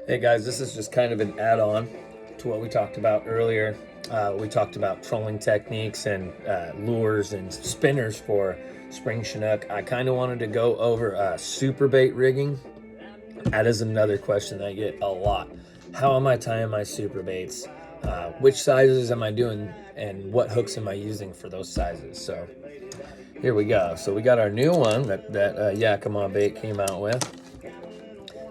Hey guys, this is just kind of an add-on to what we talked about earlier. We talked about trolling techniques and lures and spinners for spring Chinook. I kind of wanted to go over super bait rigging. That is another question that I get a lot. How am I tying my super baits? Which sizes am I doing and what hooks am I using for those sizes? So here we go. So we got our new one that Yakima bait came out with.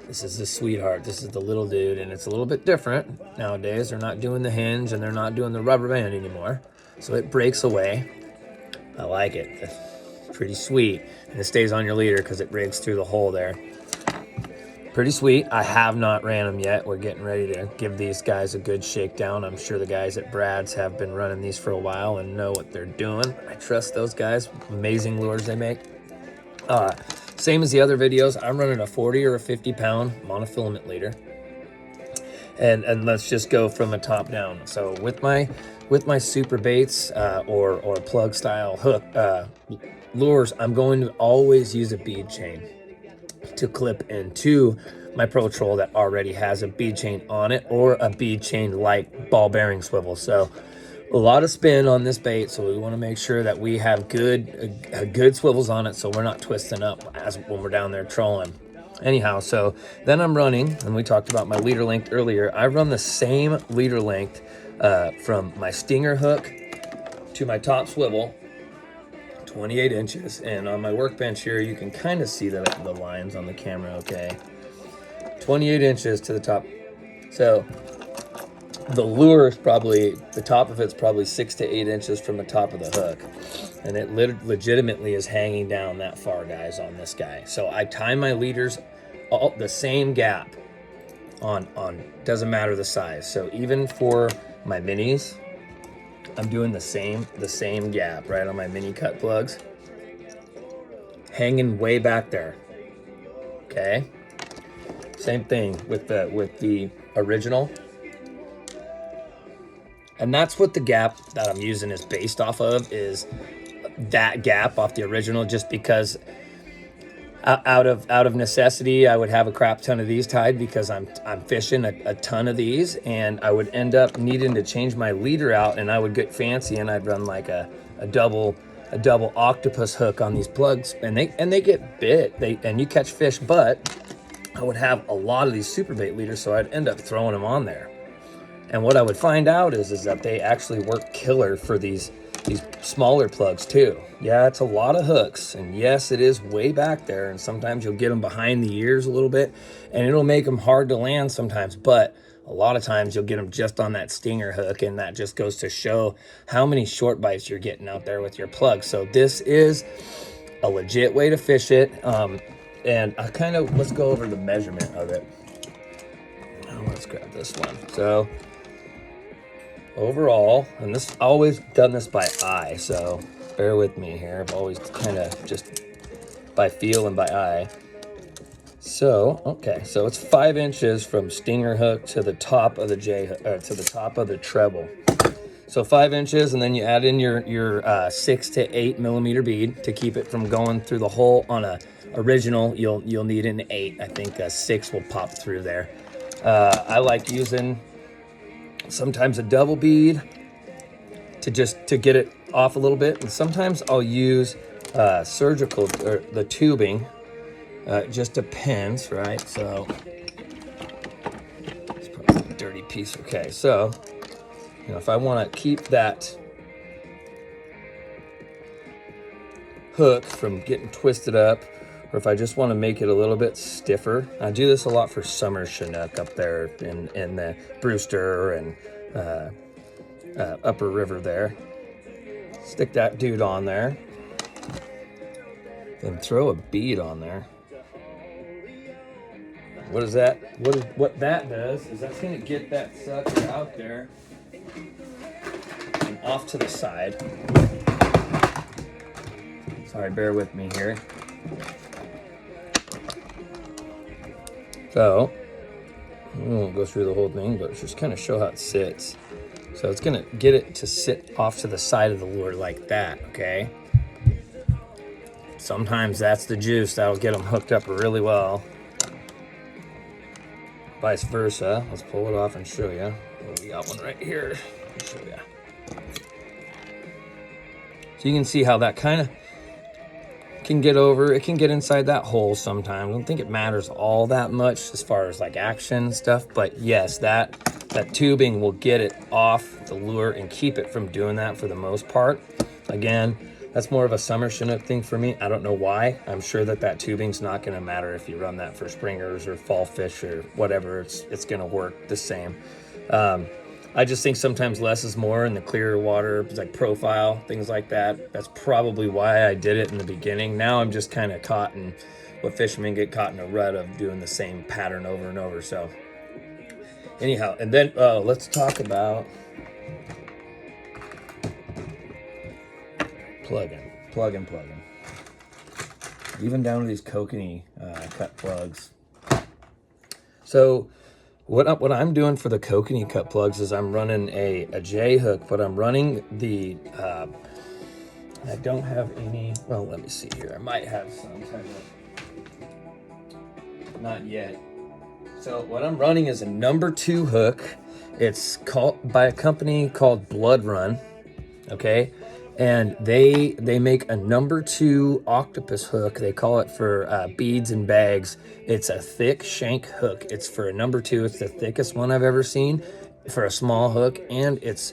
This is the sweetheart. This is the little dude, and it's a little bit different nowadays. They're not doing the hinge and they're not doing the rubber band anymore. So it breaks away. I like it. It's pretty sweet. And it stays on your leader because it rigs through the hole there. Pretty sweet. I have not ran them yet. We're getting ready to give these guys a good shakedown. I'm sure the guys at Brad's have been running these for a while and know what they're doing. I trust those guys. Amazing lures they make. Same as the other videos, I'm running a 40 or a 50 pound monofilament leader. And let's just go from the top down. So with my super baits or plug style hook lures, I'm going to always use a bead chain to clip into my Pro Troll that already has a bead chain on it, or a bead chain like ball bearing swivel. So a lot of spin on this bait, so we want to make sure that we have good swivels on it so we're not twisting up when we're down there trolling. Anyhow, so then I'm running, and we talked about my leader length earlier. I run the same leader length from my stinger hook to my top swivel, 28 inches. And on my workbench here, you can kind of see the lines on the camera, okay? 28 inches to the top. So the lure is probably, the top of it's probably 6 to 8 inches from the top of the hook. And it legitimately is hanging down that far, guys, on this guy. So I tie my leaders all the same gap on doesn't matter the size. So even for my minis, I'm doing the same gap right on my mini cut plugs. Hanging way back there. Okay? Same thing with the original. And that's what the gap that I'm using is based off of, is that gap off the original, just because out of necessity, I would have a crap ton of these tied because I'm fishing a ton of these, and I would end up needing to change my leader out, and I would get fancy and I'd run like a double octopus hook on these plugs, and they get bit, and you catch fish, but I would have a lot of these super bait leaders, so I'd end up throwing them on there. And what I would find out is that they actually work killer for these smaller plugs too. Yeah, it's a lot of hooks, and yes, it is way back there, and sometimes you'll get them behind the ears a little bit, and it'll make them hard to land sometimes, but a lot of times you'll get them just on that stinger hook, and that just goes to show how many short bites you're getting out there with your plug. So this is a legit way to fish it, and let's go over the measurement of it. Now let's grab this one. So overall, and this always done this by eye, so bear with me here. I've always kind of just by feel and by eye. So okay, so it's 5 inches from stinger hook to the top of the to the top of the treble. So 5 inches, and then you add in your 6 to 8 millimeter bead to keep it from going through the hole. On a original, you'll need an 8. I think a 6 will pop through there. I like using sometimes a double bead to get it off a little bit, and sometimes I'll use surgical or the tubing. It just depends, right? So it's probably a dirty piece. Okay, so if I want to keep that hook from getting twisted up, or if I just want to make it a little bit stiffer, I do this a lot for summer Chinook up there in the Brewster and Upper River there. Stick that dude on there, then throw a bead on there. What is that? What that does is that's going to get that sucker out there and off to the side. Sorry, bear with me here. So, we won't go through the whole thing, but just kind of show how it sits. So it's gonna get it to sit off to the side of the lure like that, okay? Sometimes that's the juice that'll get them hooked up really well. vice versa. Let's pull it off and show you. We got one right here. I'll show you. So you can see how that kind of can get over. It can get inside that hole sometimes. I don't think it matters all that much as far as like action stuff, but yes, that tubing will get it off the lure and keep it from doing that for the most part. Again, that's more of a summer Chinook thing for me. I don't know why. I'm sure that tubing's not going to matter if you run that for springers or fall fish or whatever. It's going to work the same. I just think sometimes less is more in the clearer water, like profile, things like that. That's probably why I did it in the beginning. Now I'm just kind of caught in what fishermen get caught in a rut of doing the same pattern over and over. So anyhow, and then let's talk about plug-in. Even down to these Cocon cut plugs. So what I'm doing for the Cocon cut plugs is I'm running a J hook, but I'm running the I don't have any. Well, let me see here. I might have some. Not yet. So what I'm running is a number 2 hook. It's called by a company called BLOODRUN. Okay. And they make a number 2 octopus hook. They call it for beads and bags. It's a thick shank hook. It's for a number 2. It's the thickest one I've ever seen for a small hook, and it's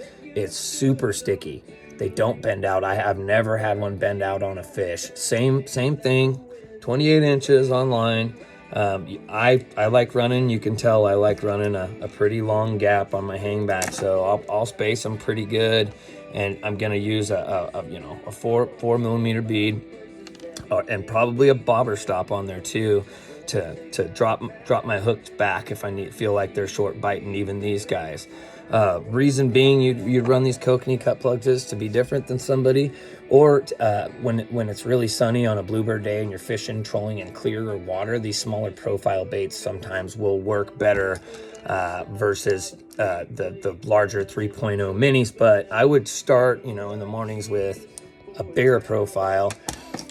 super sticky. They don't bend out. I've never had one bend out on a fish. Same thing. 28 inches on line. I like running. You can tell I like running a pretty long gap on my hangback, so I'll space them pretty good. And I'm gonna use a 4mm bead, and probably a bobber stop on there too, to drop my hooks back if I feel like they're short biting. Even these guys. Reason being, you'd run these Cocon cut plugs is to be different than somebody, or when it's really sunny on a bluebird day and you're fishing, trolling in clearer water. These smaller profile baits sometimes will work better versus the larger 3.0 minis. But I would start, in the mornings with a bigger profile,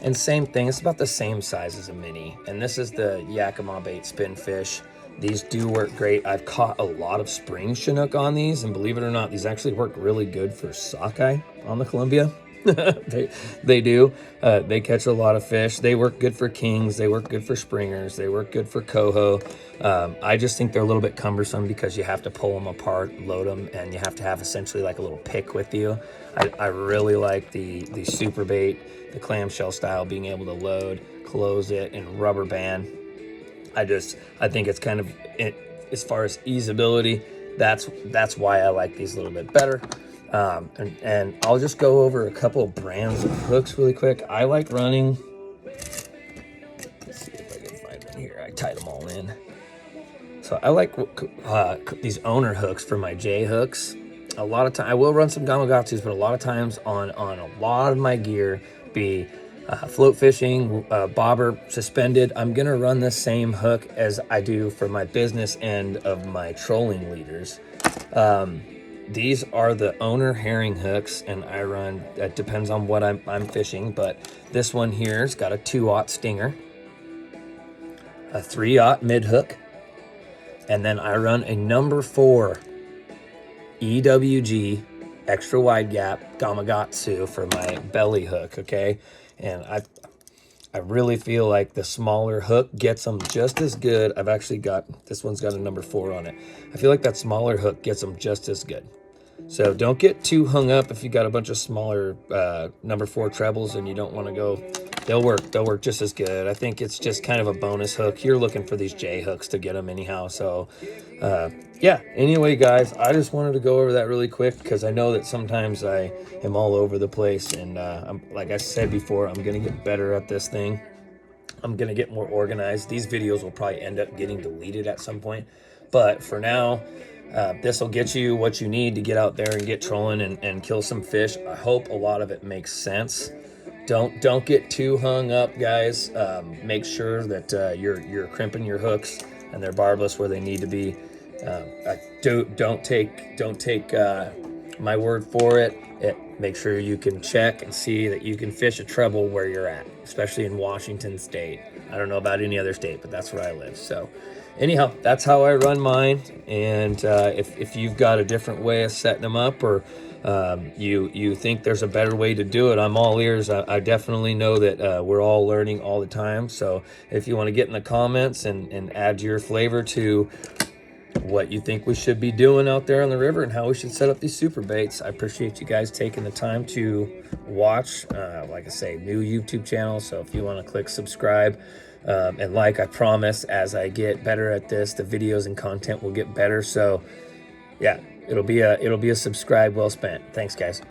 and same thing. It's about the same size as a mini, and this is the Yakima bait spin fish. These do work great. I've caught a lot of spring Chinook on these, and believe it or not, these actually work really good for sockeye on the Columbia. They do. They catch a lot of fish. They work good for kings. They work good for springers. They work good for coho. I just think they're a little bit cumbersome because you have to pull them apart, load them, and you have to have essentially like a little pick with you. I really like the super bait, the clamshell style, being able to load, close it, and rubber band. I think it's kind of, as far as easeability, that's why I like these a little bit better. And I'll just go over a couple of brands of hooks really quick. I like running, let's see if I can find them here. I tied them all in. So I like these owner hooks for my J hooks. A lot of time I will run some Gamakatsus, but a lot of times on a lot of my gear, be float fishing, bobber, suspended, I'm gonna run the same hook as I do for my business end of my trolling leaders. These are the owner herring hooks, and I run, it depends on what I'm fishing, but this one here's got a 2/0 stinger, a 3/0 mid hook, and then I run a number 4 EWG extra wide gap Gamakatsu for my belly hook. Okay. And I really feel like the smaller hook gets them just as good. I've actually got, this one's got a number 4 on it. I feel like that smaller hook gets them just as good. So don't get too hung up if you got a bunch of smaller number 4 trebles and you don't want to go. They'll work just as good. I think it's just kind of a bonus hook. You're looking for these J hooks to get them anyhow. So yeah, anyway, guys, I just wanted to go over that really quick because I know that sometimes I am all over the place, and like I said before, I'm gonna get better at this thing. I'm gonna get more organized. These videos will probably end up getting deleted at some point, but for now, this will get you what you need to get out there and get trolling and kill some fish. I hope a lot of it makes sense. Don't get too hung up, guys. Make sure that you're crimping your hooks and they're barbless where they need to be. Don't take my word for it. Make sure you can check and see that you can fish a treble where you're at, especially in Washington State. I don't know about any other state, but that's where I live. So anyhow, that's how I run mine. And if you've got a different way of setting them up, or you think there's a better way to do it, I'm all ears. I definitely know that we're all learning all the time. So if you want to get in the comments and add your flavor to what you think we should be doing out there on the river and how we should set up these super baits, I appreciate you guys taking the time to watch. Like I say, new YouTube channel, so if you want to click subscribe and like, I promise as I get better at this, the videos and content will get better. So yeah, it'll be a subscribe well spent. Thanks, guys.